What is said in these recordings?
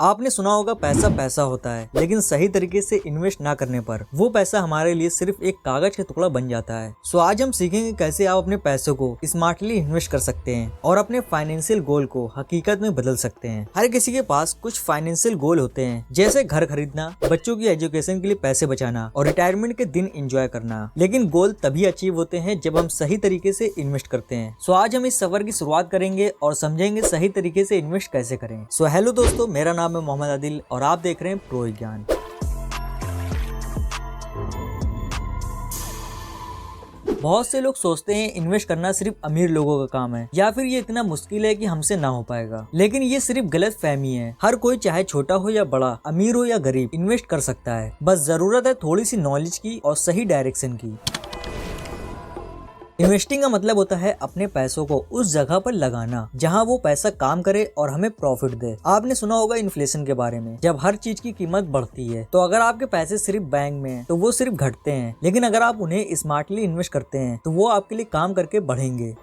आपने सुना होगा पैसा पैसा होता है, लेकिन सही तरीके से इन्वेस्ट ना करने पर वो पैसा हमारे लिए सिर्फ एक कागज का टुकड़ा बन जाता है। सो आज हम सीखेंगे कैसे आप अपने पैसों को स्मार्टली इन्वेस्ट कर सकते हैं और अपने फाइनेंशियल गोल को हकीकत में बदल सकते हैं। हर किसी के पास कुछ फाइनेंशियल गोल होते हैं, जैसे घर खरीदना, बच्चों की एजुकेशन के लिए पैसे बचाना और रिटायरमेंट के दिन एंजॉय करना। लेकिन गोल तभी अचीव होते हैं जब हम सही तरीके से इन्वेस्ट करते हैं। सो आज हम इस सफर की शुरुआत करेंगे और समझेंगे सही तरीके से इन्वेस्ट कैसे करें। सो हेलो दोस्तों, मेरा नाम है मोहम्मद आदिल और आप देख रहे हैं प्रो ज्ञान। बहुत से लोग सोचते हैं इन्वेस्ट करना सिर्फ अमीर लोगों का काम है या फिर ये इतना मुश्किल है कि हमसे ना हो पाएगा, लेकिन ये सिर्फ गलत फहमी है। हर कोई चाहे छोटा हो या बड़ा, अमीर हो या गरीब, इन्वेस्ट कर सकता है। बस जरूरत है थोड़ी सी नॉलेज की और सही डायरेक्शन की। इन्वेस्टिंग का मतलब होता है अपने पैसों को उस जगह पर लगाना जहां वो पैसा काम करे और हमें प्रॉफिट दे। आपने सुना होगा इन्फ्लेशन के बारे में। जब हर चीज की कीमत बढ़ती है तो अगर आपके पैसे सिर्फ बैंक में हैं तो वो सिर्फ घटते हैं, लेकिन अगर आप उन्हें स्मार्टली इन्वेस्ट करते हैं तो वो आपके लिए काम करके बढ़ेंगे।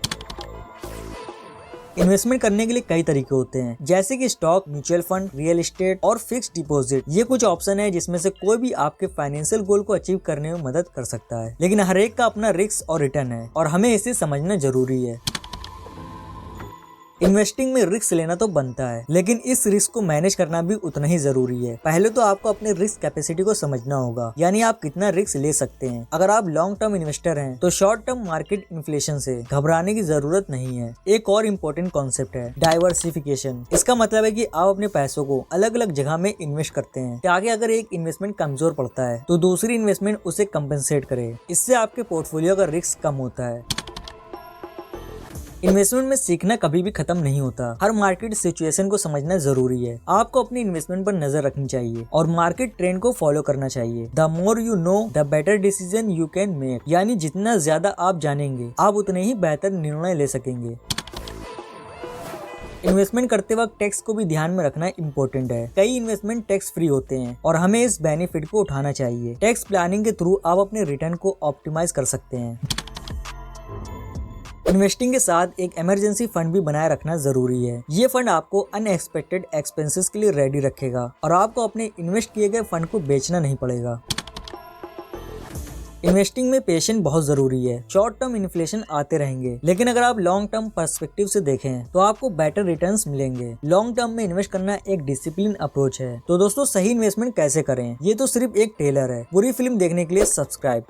इन्वेस्टमेंट करने के लिए कई तरीके होते हैं, जैसे कि stock, mutual fund, real estate और फिक्स्ड डिपॉजिट। ये कुछ ऑप्शन है जिसमें से कोई भी आपके फाइनेंशियल गोल को अचीव करने में मदद कर सकता है, लेकिन हर एक का अपना रिस्क और रिटर्न है और हमें इसे समझना जरूरी है। इन्वेस्टिंग में रिस्क लेना तो बनता है, लेकिन इस रिस्क को मैनेज करना भी उतना ही जरूरी है। पहले तो आपको अपने रिस्क कैपेसिटी को समझना होगा, यानी आप कितना रिस्क ले सकते हैं। अगर आप लॉन्ग टर्म इन्वेस्टर हैं तो शॉर्ट टर्म मार्केट इन्फ्लेशन से घबराने की जरूरत नहीं है। एक और इम्पोर्टेंट कॉन्सेप्ट है डाइवर्सिफिकेशन। इसका मतलब है कि आप अपने पैसों को अलग अलग जगह में इन्वेस्ट करते हैं ताकि अगर एक इन्वेस्टमेंट कमजोर पड़ता है तो दूसरी इन्वेस्टमेंट उसे कंपेंसेट करे। इससे आपके पोर्टफोलियो का रिस्क कम होता है। इन्वेस्टमेंट में सीखना कभी भी खत्म नहीं होता। हर मार्केट सिचुएशन को समझना जरूरी है। आपको अपनी इन्वेस्टमेंट पर नजर रखनी चाहिए और मार्केट ट्रेंड को फॉलो करना चाहिए। The more you know the better decision you can make, यानी जितना ज्यादा आप जानेंगे आप उतने ही बेहतर निर्णय ले सकेंगे। इन्वेस्टमेंट करते वक्त टैक्स को भी ध्यान में रखना इम्पोर्टेंट है। कई इन्वेस्टमेंट टैक्स फ्री होते हैं और हमें इस बेनिफिट को उठाना चाहिए। टैक्स प्लानिंग के थ्रू आप अपने रिटर्न को ऑप्टिमाइज कर सकते हैं। इन्वेस्टिंग के साथ एक इमरजेंसी फंड भी बनाए रखना जरूरी है। ये फंड आपको अनएक्सपेक्टेड एक्सपेंसेस के लिए रेडी रखेगा और आपको अपने इन्वेस्ट किए गए फंड को बेचना नहीं पड़ेगा। इन्वेस्टिंग में पेशेंस बहुत जरूरी है। शॉर्ट टर्म इन्फ्लेशन आते रहेंगे, लेकिन अगर आप लॉन्ग टर्म पर्सपेक्टिव से देखें तो आपको बेटर रिटर्न्स मिलेंगे। लॉन्ग टर्म में इन्वेस्ट करना एक डिसिप्लिन अप्रोच है। तो दोस्तों, सही इन्वेस्टमेंट कैसे करें, ये तो सिर्फ एक ट्रेलर है। पूरी फिल्म देखने के लिए सब्सक्राइब।